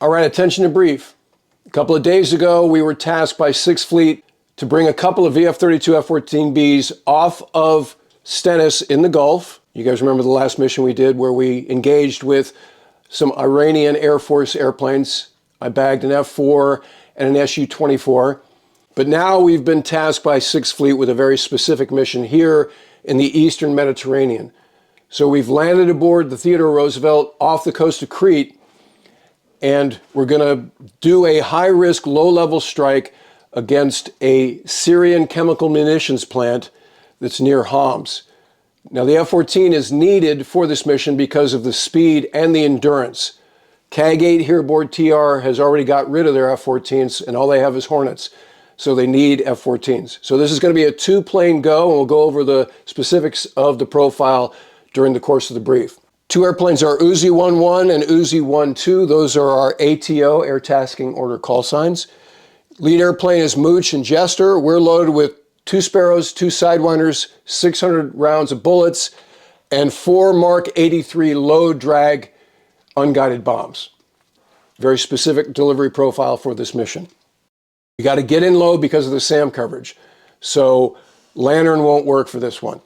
All right, attention to brief. A couple of days ago, we were tasked by 6th Fleet to bring a couple of VF-32 F-14Bs off of Stennis in the Gulf. You guys remember the last mission we did where we engaged with some Iranian Air Force airplanes. I bagged an F-4 and an Su-24. But now we've been tasked by 6th Fleet with a very specific mission here in the Eastern Mediterranean. So we've landed aboard the Theodore Roosevelt off the coast of Crete, and we're going to do a high-risk, low-level strike against a Syrian chemical munitions plant that's near Homs. Now, the F-14 is needed for this mission because of the speed and the endurance. CAG-8 here aboard TR has already got rid of their F-14s, and all they have is Hornets. So they need F-14s. So this is going to be a two-plane go, and we'll go over the specifics of the profile during the course of the brief. Two airplanes are Uzi 11 and Uzi 12. Those are our ATO, Air Tasking Order call signs. Lead airplane is Mooch and Jester. We're loaded with 2 Sparrows, 2 Sidewinders, 600 rounds of bullets, and 4 Mark 83 low drag unguided bombs. Very specific delivery profile for this mission. You got to get in low because of the SAM coverage. So Lantern won't work for this one.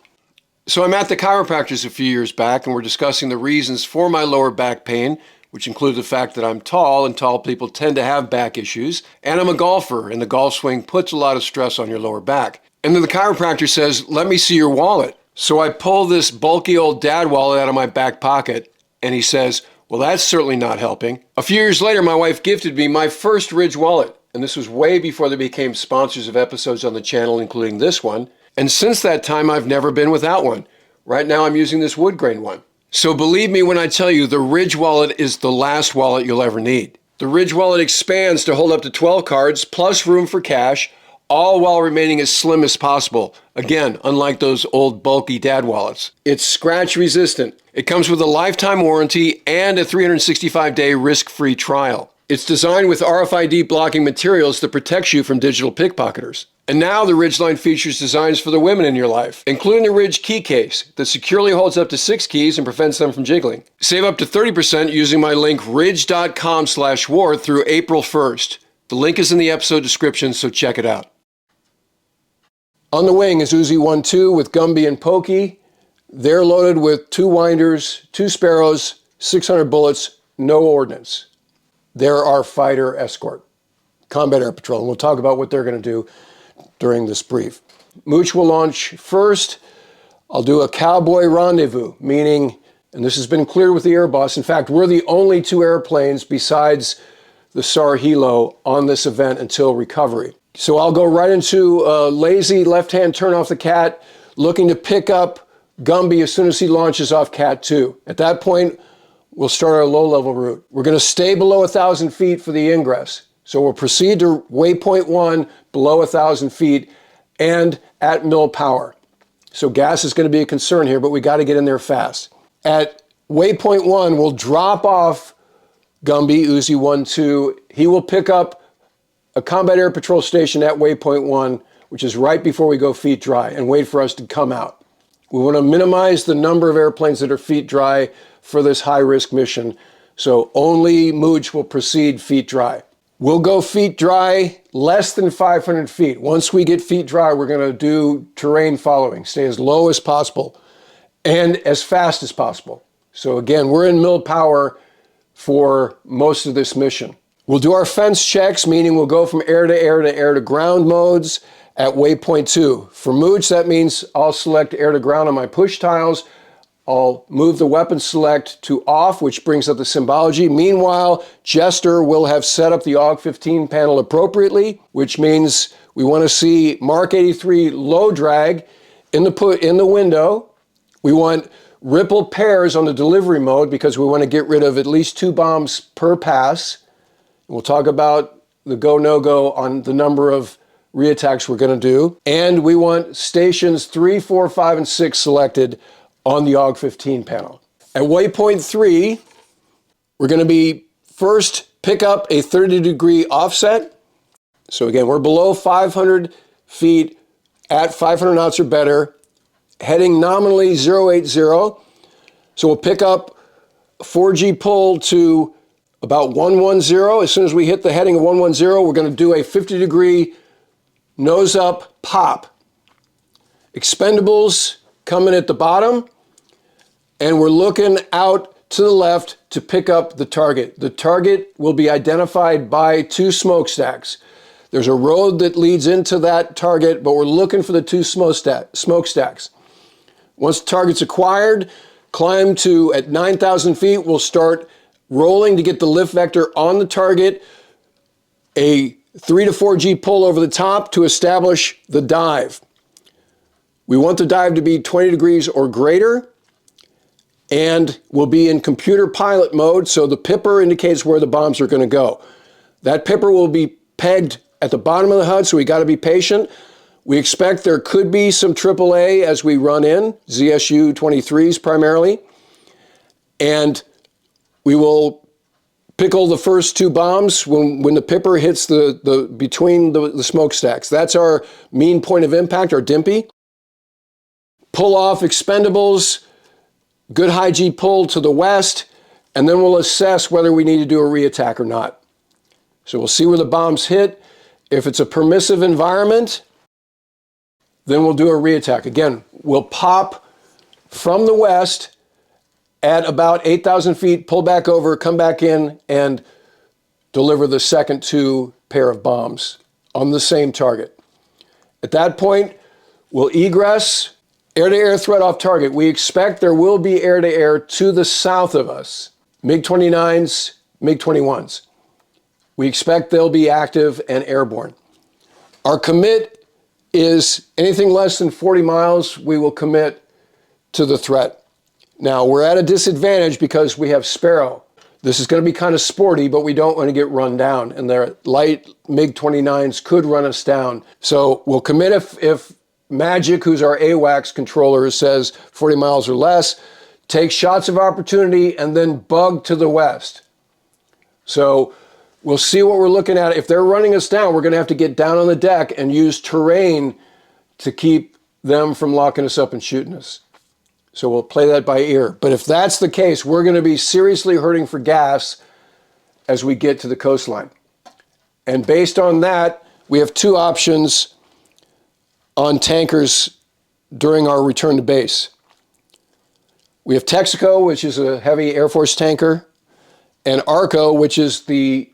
So I'm at the chiropractor's a few years back, and we're discussing the reasons for my lower back pain, which include the fact that I'm tall, and tall people tend to have back issues, and I'm a golfer, and the golf swing puts a lot of stress on your lower back. And then the chiropractor says, "Let me see your wallet." So I pull this bulky old dad wallet out of my back pocket, and he says, "Well, that's certainly not helping." A few years later, my wife gifted me my first Ridge wallet, and this was way before they became sponsors of episodes on the channel, including this one. And since that time, I've never been without one. Right now, I'm using this wood grain one. So believe me when I tell you, the Ridge wallet is the last wallet you'll ever need. The Ridge wallet expands to hold up to 12 cards, plus room for cash, all while remaining as slim as possible. Again, unlike those old bulky dad wallets. It's scratch resistant. It comes with a lifetime warranty and a 365-day risk-free trial. It's designed with RFID blocking materials that protects you from digital pickpocketers. And now the Ridge line features designs for the women in your life, including the Ridge key case that securely holds up to 6 keys and prevents them from jiggling. Save up to 30% using my link ridge.com/war through April 1st. The link is in the episode description, so check it out. On the wing is Uzi 12 with Gumby and Pokey. They're loaded with 2 Winders, 2 Sparrows, 600 bullets, no ordnance. They're our fighter escort, combat air patrol, and we'll talk about what they're going to do during this brief. Mooch will launch first. I'll do a cowboy rendezvous, meaning, and this has been cleared with the air boss, in fact, we're the only 2 airplanes besides the SAR Hilo on this event until recovery. So I'll go right into a lazy left-hand turn off the Cat, looking to pick up Gumby as soon as he launches off Cat 2. At that point, we'll start our low-level route. We're going to stay below 1,000 feet for the ingress. So we'll proceed to waypoint 1 below 1,000 feet and at mill power. So gas is going to be a concern here, but we got to get in there fast. At waypoint 1, we'll drop off Gumby, Uzi 12. He will pick up a combat air patrol station at waypoint 1, which is right before we go feet dry, and wait for us to come out. We want to minimize the number of airplanes that are feet dry for this high-risk mission, so only Mooch will proceed feet dry. We'll go feet dry less than 500 feet. Once we get feet dry, we're going to do terrain following, stay as low as possible and as fast as possible. So again, we're in mill power for most of this mission. We'll do our fence checks, meaning we'll go from air to air to air to ground modes at waypoint 2. For Mooch, that means I'll select air to ground on my push tiles. I'll move the weapon select to off, which brings up the symbology. Meanwhile, Jester will have set up the AUG-15 panel appropriately, which means we want to see Mark 83 low drag in the window. We want ripple pairs on the delivery mode because we want to get rid of at least 2 bombs per pass. We'll talk about the go, no-go on the number of reattacks we're going to do. And we want stations 3, 4, 5, and 6 selected on the AUG-15 panel. At waypoint 3, we're going to be first pick up a 30-degree offset. So again, we're below 500 feet at 500 knots or better, heading nominally 080. So we'll pick up 4G pull to about 110. As soon as we hit the heading of 110, we're going to do a 50-degree nose up pop. Expendables coming at the bottom, and we're looking out to the left to pick up the target. The target will be identified by 2 smokestacks. There's a road that leads into that target, but we're looking for the 2 smokestacks. Once the target's acquired, climb to at 9,000 feet, we'll start rolling to get the lift vector on the target, a 3 to 4 G pull over the top to establish the dive. We want the dive to be 20 degrees or greater, and we'll be in computer pilot mode, so the pipper indicates where the bombs are going to go. That pipper will be pegged at the bottom of the HUD, so we got to be patient. We expect there could be some AAA as we run in, ZSU 23s primarily, and we will pickle the first 2 bombs when the pipper hits between the smokestacks. That's our mean point of impact, our DIMPI. Pull off expendables, good high G pull to the west, and then we'll assess whether we need to do a reattack or not. So we'll see where the bombs hit. If it's a permissive environment, then we'll do a reattack. Again, we'll pop from the west at about 8,000 feet, pull back over, come back in, and deliver the second 2 pair of bombs on the same target. At that point, we'll egress, air-to-air threat off target. We expect there will be air-to-air to the south of us, MiG-29s, MiG-21s. We expect they'll be active and airborne. Our commit is anything less than 40 miles, we will commit to the threat. Now, we're at a disadvantage because we have Sparrow. This is going to be kind of sporty, but we don't want to get run down, and their light MiG-29s could run us down. So we'll commit if Magic, who's our AWACS controller, says 40 miles or less, take shots of opportunity, and then bug to the west. So we'll see what we're looking at. If they're running us down, we're going to have to get down on the deck and use terrain to keep them from locking us up and shooting us. So we'll play that by ear. But if that's the case, we're going to be seriously hurting for gas as we get to the coastline. And based on that, we have 2 options on tankers during our return to base. We have Texaco, which is a heavy Air Force tanker, and Arco, which is the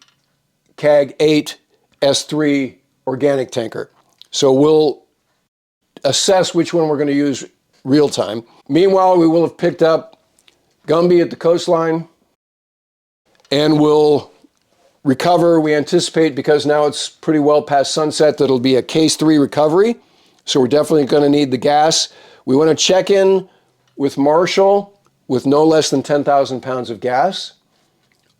CAG-8 S3 organic tanker. So we'll assess which one we're going to use real time. Meanwhile, we will have picked up Gumby at the coastline, and we'll recover. We anticipate, because now it's pretty well past sunset, that it'll be a Case 3 recovery. So we're definitely going to need the gas. We want to check in with Marshall with no less than 10,000 pounds of gas.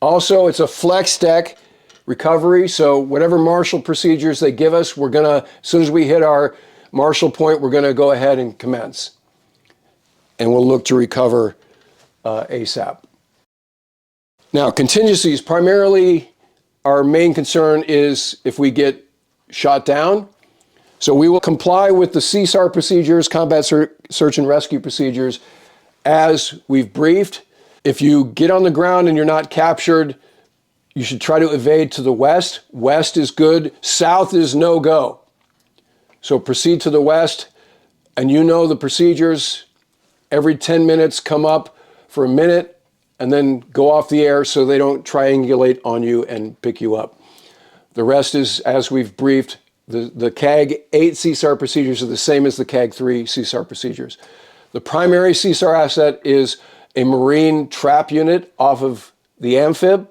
Also, it's a flex deck recovery, so whatever Marshall procedures they give us, we're gonna, as soon as we hit our Marshall point, we're gonna go ahead and commence. And we'll look to recover ASAP. Now, contingencies, primarily our main concern is if we get shot down. So we will comply with the CSAR procedures, combat search and rescue procedures, as we've briefed. If you get on the ground and you're not captured, you should try to evade to the west. West is good. South is no-go. So proceed to the west, and you know the procedures. Every 10 minutes, come up for a minute, and then go off the air so they don't triangulate on you and pick you up. The rest is, as we've briefed, the CAG-8 CSAR procedures are the same as the CAG-3 CSAR procedures. The primary CSAR asset is a marine trap unit off of the amphib,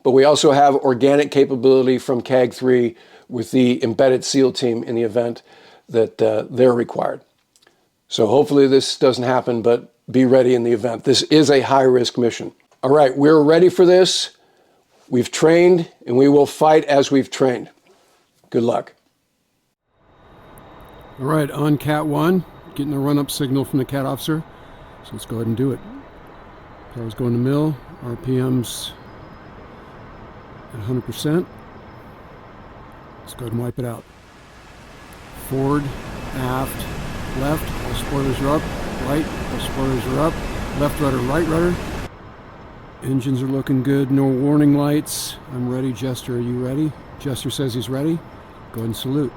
but we also have organic capability from CAG-3 with the embedded SEAL team in the event that they're required. So hopefully this doesn't happen, but be ready in the event. This is a high-risk mission. All right, we're ready for this. We've trained, and we will fight as we've trained. Good luck. All right, on Cat 1, getting the run-up signal from the Cat officer. So let's go ahead and do it. Power's going to mill, RPM's at 100%. Let's go ahead and wipe it out. Forward, aft, left, all spoilers are up, right, all spoilers are up, left rudder, right rudder, Engines are looking good. No warning lights. I'm ready. Jester, are you ready? Jester says he's ready. Go ahead and salute.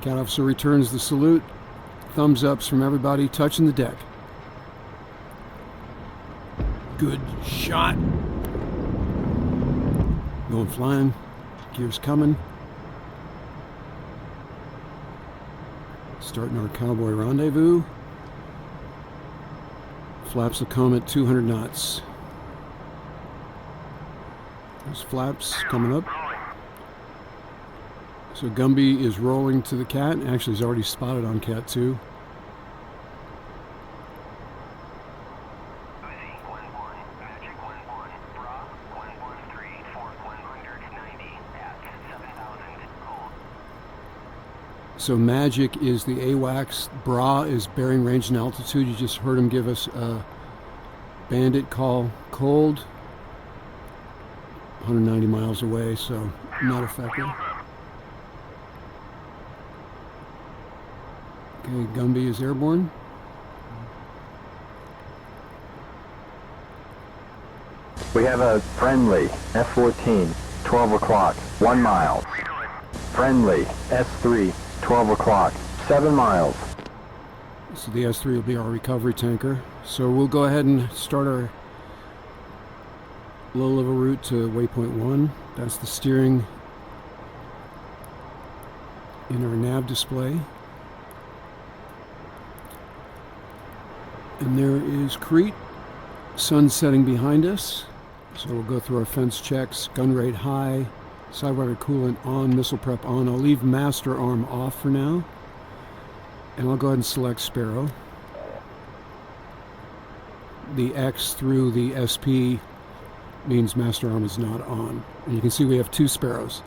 Cat officer returns the salute. Thumbs ups from everybody touching the deck. Good shot. Going flying. Gears coming. Starting our cowboy rendezvous. Flaps will come at 200 knots. There's flaps coming up. So Gumby is rolling to the cat. Actually, he's already spotted on cat 2. So Magic is the AWACS. Bra is bearing range and altitude. You just heard him give us a bandit call. Cold. 190 miles away, so not effective. Okay, Gumby is airborne. We have a friendly F-14, 12 o'clock, 1 mile. Friendly S-3, 12 o'clock, 7 miles. So the S-3 will be our recovery tanker. So we'll go ahead and start our low-level route to waypoint 1. That's the steering in our nav display. And there is Crete, sun setting behind us. So we'll go through our fence checks, gun rate high, sidewinder coolant on, missile prep on. I'll leave master arm off for now. And I'll go ahead and select Sparrow. The X through the SP means master arm is not on. And you can see we have 2 Sparrows.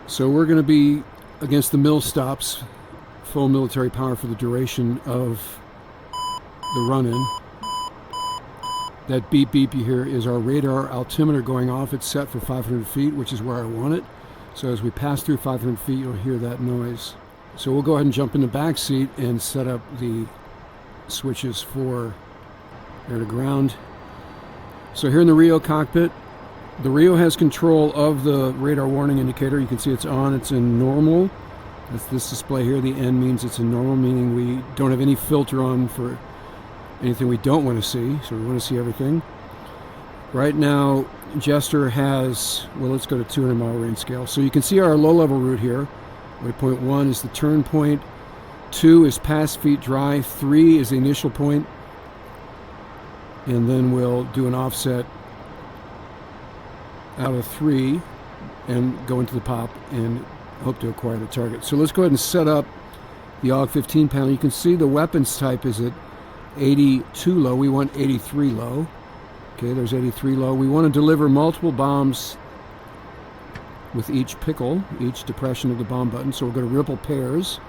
So we're going to be against the mill stops, full military power for the duration of the run-in. That beep beep you hear is our radar altimeter going off. It's set for 500 feet, which is where I want it. So as we pass through 500 feet, you'll hear that noise. So we'll go ahead and jump in the back seat and set up the switches for air to ground. So here in the Rio cockpit, the Rio has control of the radar warning indicator. You can see it's on, it's in normal. That's this display here. The N means it's in normal, meaning we don't have any filter on for anything we don't want to see. So we want to see everything. Right now, Jester has, well, let's go to 200 mile range scale. So you can see our low level route here. Waypoint 1 is the turn point. 2 is pass feet dry. 3 is the initial point. And then we'll do an offset out of 3 and go into the pop and hope to acquire the target. So let's go ahead and set up the AUG-15 panel. You can see the weapons type is at 82 low. We want 83 low. Okay, there's 83 low. We want to deliver multiple bombs with each pickle, each depression of the bomb button. So we'll go to ripple pairs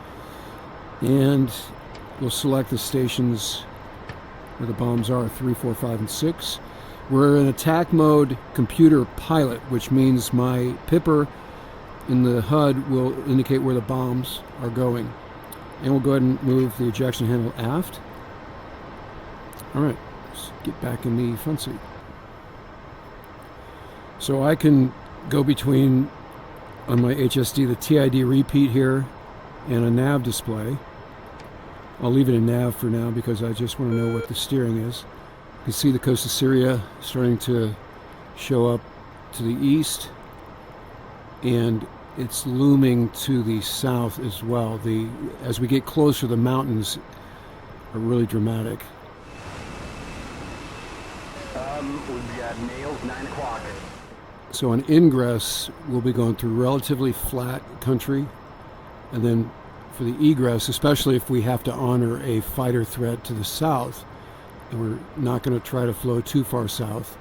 and we'll select the stations where the bombs are, 3, 4, 5, and 6. We're in attack mode computer pilot, which means my pipper in the HUD will indicate where the bombs are going. And we'll go ahead and move the ejection handle aft. All right, let's get back in the front seat. So I can go between, on my HSD, the TID repeat here and a nav display. I'll leave it in nav for now because I just want to know what the steering is. You can see the coast of Syria starting to show up to the east, and it's looming to the south as well. As we get closer, the mountains are really dramatic. We've got nails, 9 o'clock. So on ingress, we'll be going through relatively flat country, and then for the egress, especially if we have to honor a fighter threat to the south, and we're not going to try to flow too far south,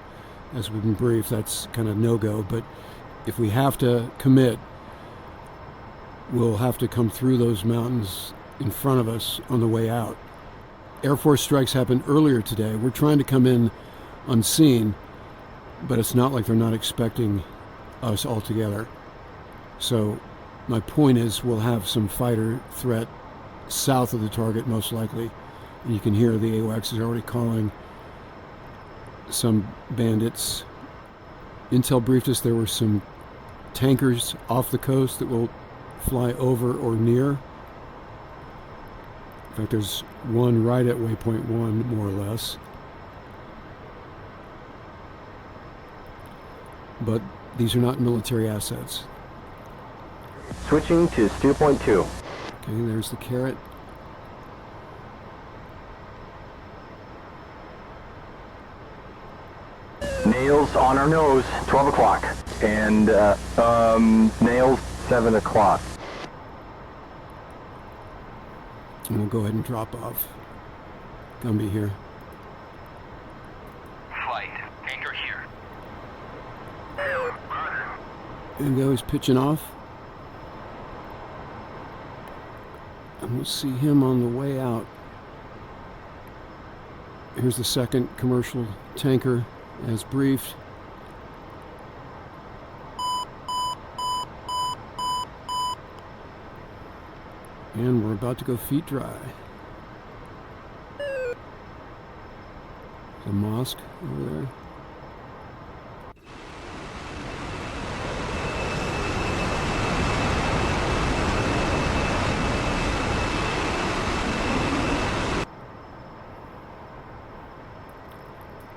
as we've been briefed, that's kind of no-go, but if we have to commit, we'll have to come through those mountains in front of us on the way out. Air Force strikes happened earlier today. We're trying to come in unseen, but it's not like they're not expecting us altogether. So my point is we'll have some fighter threat south of the target most likely, You can hear the AWACS is already calling some bandits. Intel briefed us there were some tankers off the coast that will fly over or near. In fact, there's one right at waypoint 1, more or less. But these are not military assets. Switching to steer point 2. Okay, there's the Carrot. Nails on our nose, 12 o'clock. And nails, 7 o'clock. And we'll go ahead and drop off. Gumby here. Flight, anchor here. And go, he's pitching off. And we'll see him on the way out. Here's the second commercial tanker as briefed. And we're about to go feet dry. There's a mosque over there.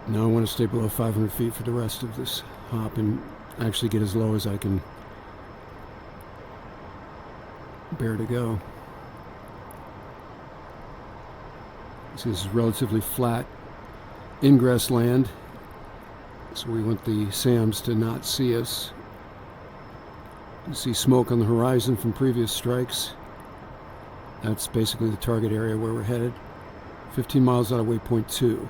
Now I want to stay below 500 feet for the rest of this hop and actually get as low as I can bear to go. This is relatively flat ingress land, so we want the SAMs to not see us. You see smoke on the horizon from previous strikes. That's basically the target area where we're headed. 15 miles out of waypoint 2.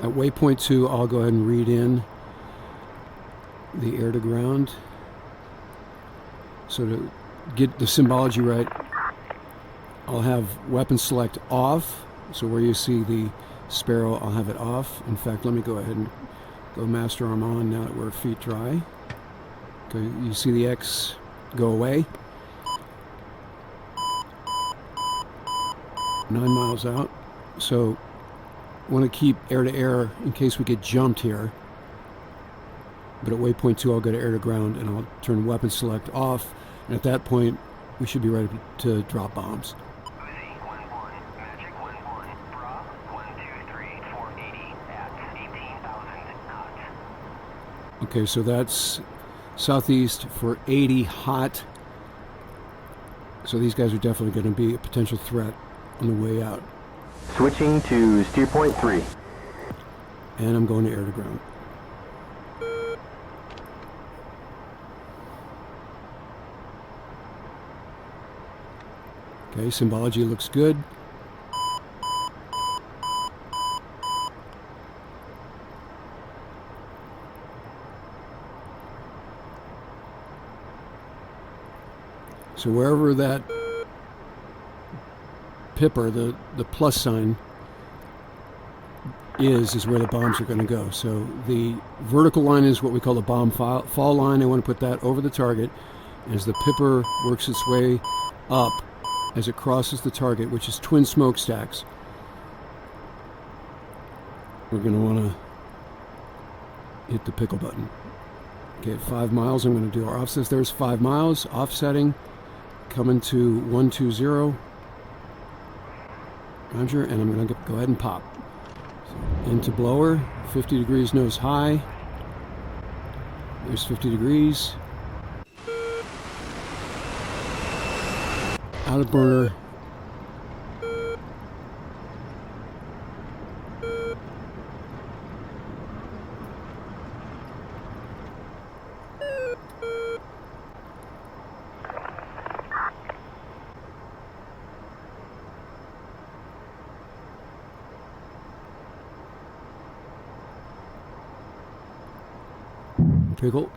At waypoint 2, I'll go ahead and read in the air to ground. So to get the symbology right, I'll have weapon select off. So where you see the Sparrow, I'll have it off. In fact, let me go ahead and go master arm on now that we're feet dry. Okay, you see the X go away. 9 miles out. So I want to keep air to air in case we get jumped here. But at waypoint 2, I'll go to air to ground and I'll turn weapon select off. And at that point, we should be ready to drop bombs. Okay, so that's southeast for 80 hot. So these guys are definitely going to be a potential threat on the way out. Switching to steer point 3. And I'm going to air to ground. Okay, symbology looks good. So wherever that pipper, the plus sign, is where the bombs are going to go. So the vertical line is what we call the bomb fall line. I want to put that over the target. As the pipper works its way up, as it crosses the target, which is twin smokestacks, we're going to want to hit the pickle button. Okay, at 5 miles, I'm going to do our offsets. There's 5 miles, offsetting, coming to 120. Roger, and I'm going to go ahead and pop. So into blower, 50 degrees nose high. There's 50 degrees. Out of burner. Pickle.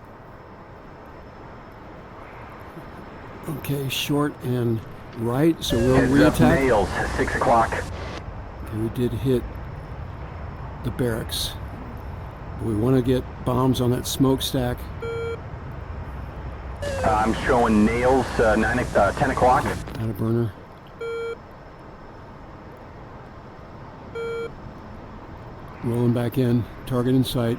Okay, short and right, so we'll re-attack. Nails, 6 o'clock. Okay, we did hit the barracks. We want to get bombs on that smokestack. I'm showing nails 10 o'clock. Out of burner. Rolling back in. Target in sight.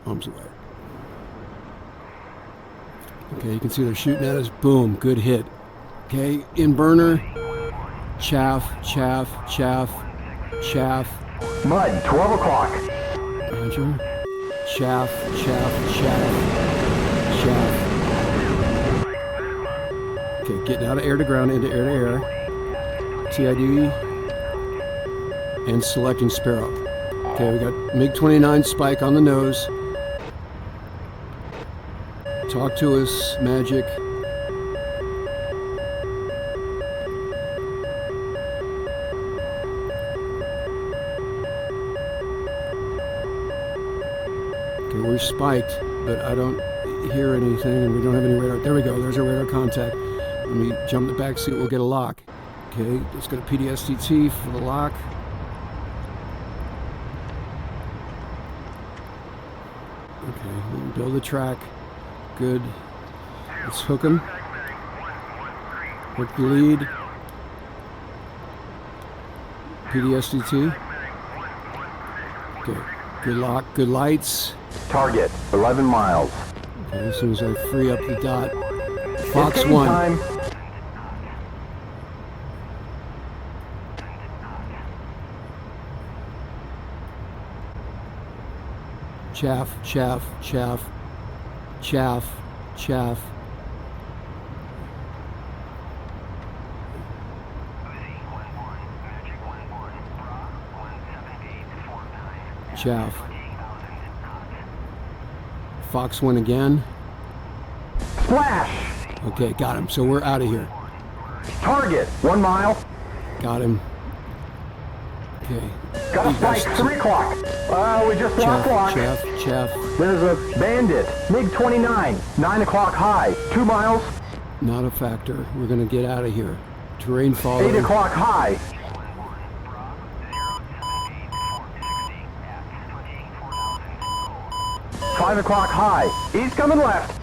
Arms away. Okay, you can see they're shooting at us. Boom, good hit. Okay, in burner. Chaff, chaff, chaff, chaff. Mud, 12 o'clock. Roger. Chaff, chaff, chaff, chaff. Okay, getting out of air to ground into air to air. TID. And selecting Sparrow. Okay, we got MiG-29 Spike on the nose. Talk to us, Magic. Okay, we're spiked, but I don't hear anything, and we don't have any radar. There we go, there's our radar contact. Let me jump in the back seat, we'll get a lock. Okay, let's go to PDSTT for the lock. Okay, we'll build the track. Good. Let's hook him. Hook the lead. PDSTT. Okay, good lock, good lights. Target, 11 miles. Okay, as soon as I free up the dot. Fox Escape 1. time. Chaff, chaff, chaff, chaff, chaff. Chaff. Fox 1 again. Splash. Okay, got him. So we're out of here. Target, 1 mile. Got him. Okay. Got a spike, 3 o'clock. We just lost lock. Chaff, chaff. There's a bandit, MiG-29, 9 o'clock high, 2 miles. Not a factor. We're going to get out of here. Terrain following. 8 o'clock high. Five o'clock high. He's coming left.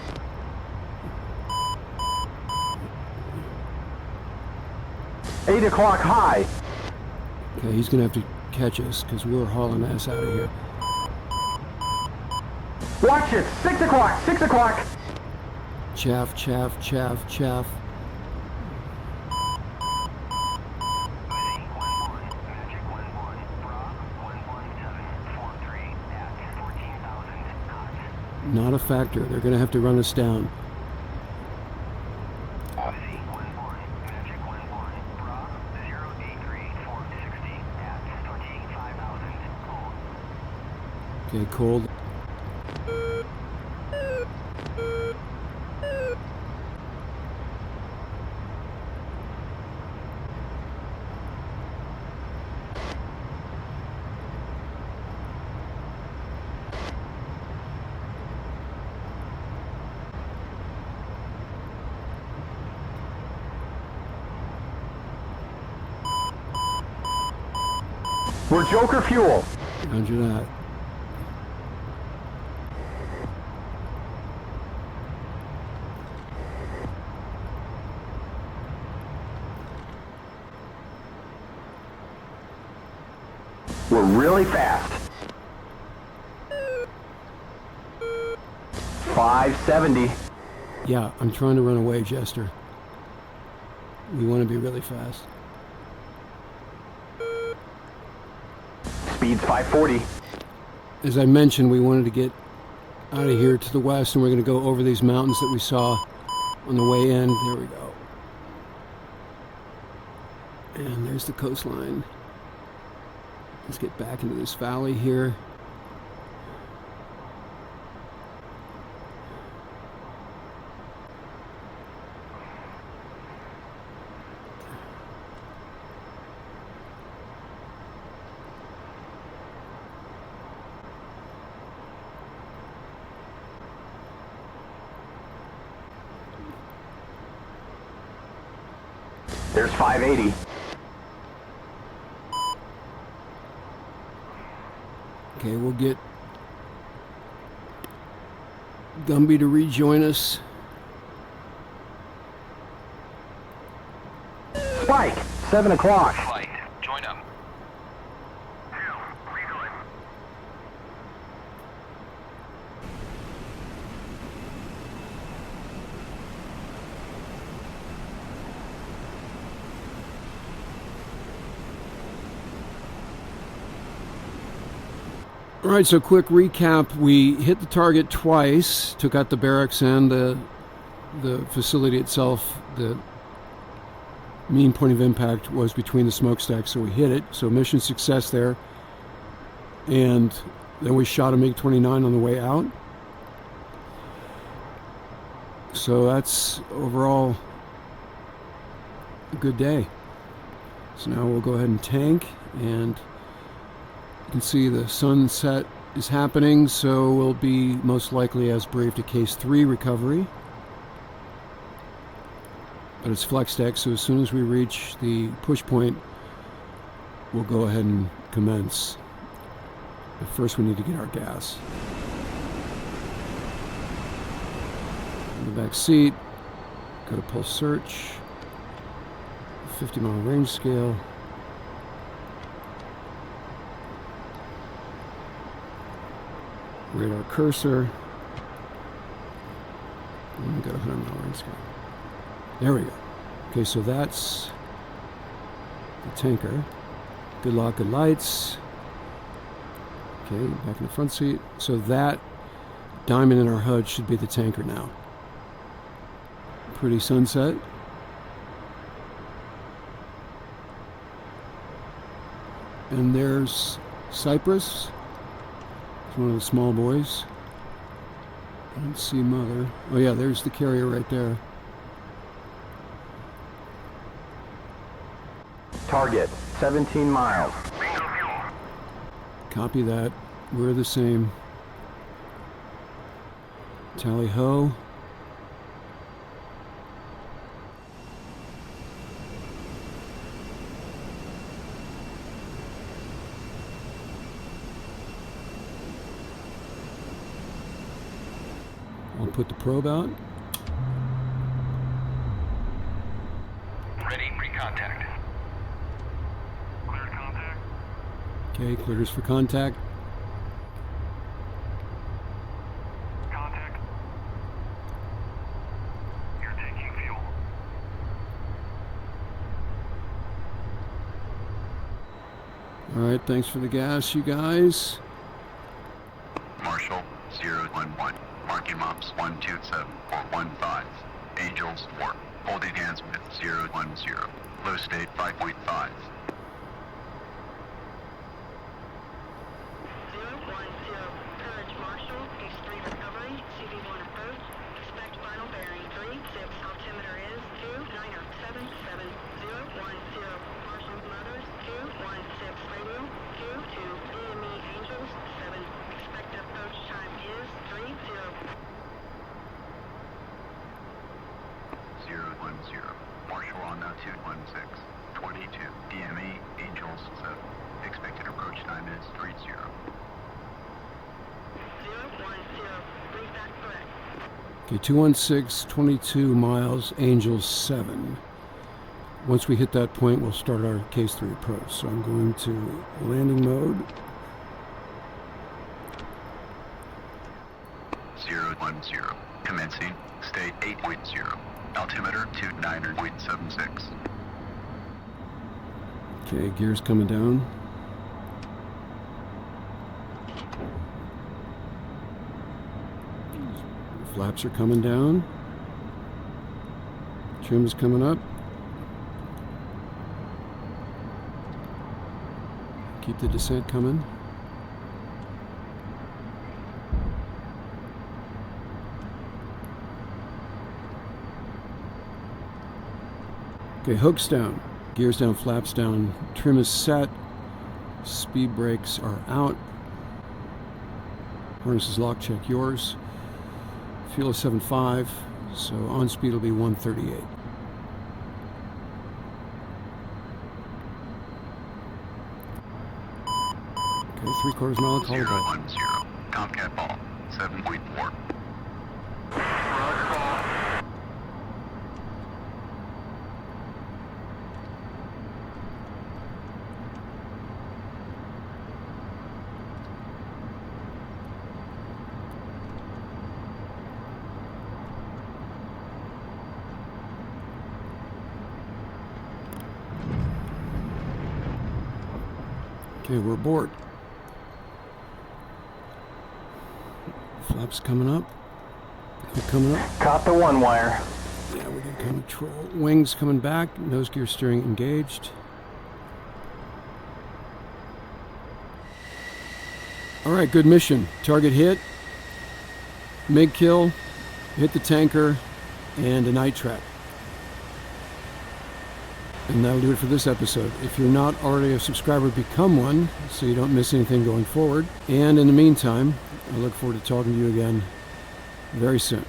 Eight o'clock high. Okay, he's going to have to catch us because we're hauling ass out of here. Watch it. 6 o'clock. 6 o'clock. Chaff, chaff, chaff, chaff. Not a factor. They're going to have to run us down. Okay, cold. We're Joker fuel. Roger that. We're really fast. 570. Yeah, I'm trying to run away, Jester. We want to be really fast. Speed's 540. As I mentioned, we wanted to get out of here to the west, and we're going to go over these mountains that we saw on the way in. There we go. And there's the coastline. Let's get back into this valley here. There's 580. Okay, we'll get Gumby to rejoin us. Spike, 7 o'clock. Flight, join up. All right, so quick recap. We hit the target twice, took out the barracks and the facility itself. The mean point of impact was between the smokestacks, so we hit it. So mission success there. And then we shot a MiG-29 on the way out. So that's overall a good day. So now we'll go ahead and tank, and you can see the sunset is happening, so we'll be most likely as briefed a case 3 recovery. But it's flex deck, so as soon as we reach the push point, we'll go ahead and commence. But first we need to get our gas. In the back seat, got a pulse search, 50-mile range scale. Radar cursor. And we got a 100-mile range scale. There we go. Okay, so that's the tanker. Good lock, good lights. Okay, back in the front seat. So that diamond in our HUD should be the tanker now. Pretty sunset. And there's Cypress. It's one of the small boys. I don't see Mother. Oh yeah, there's the carrier right there. Target, 17 miles. Copy that. We're the same. Tally ho. I'll put the probe out. Ready, pre-contact. Cleared contact. Okay, clears for contact. Contact. You're taking fuel. All right, thanks for the gas, you guys. Marshall, 011. Marking mops 127-415. Angels 4. Holding hands with 010. Low state 5.5. 010, Courage Marshall, Case 3 recovery, CV1 approach, expect final bearing 36, altimeter is 29077, 010, Marshall Motors, 216 radio, 22, DME Angels, 7, expected approach time is 30. 010. Marshall on now 216. 22. DME Angels 7. Expected approach time is 30. 010, brief back correct. Okay, 216, 22 miles, Angels 7. Once we hit that point, we'll start our case 3 approach. So I'm going to landing mode. 010. Commencing. State 8.0. Altimeter 29.76. Okay, gears coming down. Flaps are coming down. Trim is coming up. Keep the descent coming. Okay, hooks down, gears down, flaps down, trim is set, speed brakes are out, harness is locked, check yours, fuel is 7.5, so on speed will be 138. 3/4 mile, call the ball. 010. Tomcat ball. 7.4. Okay, we're aboard. Flaps coming up. Hook coming up. Caught the one wire. Yeah, we got control. Wings coming back. Nose gear steering engaged. All right, good mission. Target hit. MiG kill. Hit the tanker. And a night trap. And that'll do it for this episode. If you're not already a subscriber, become one so you don't miss anything going forward. And in the meantime, I look forward to talking to you again very soon.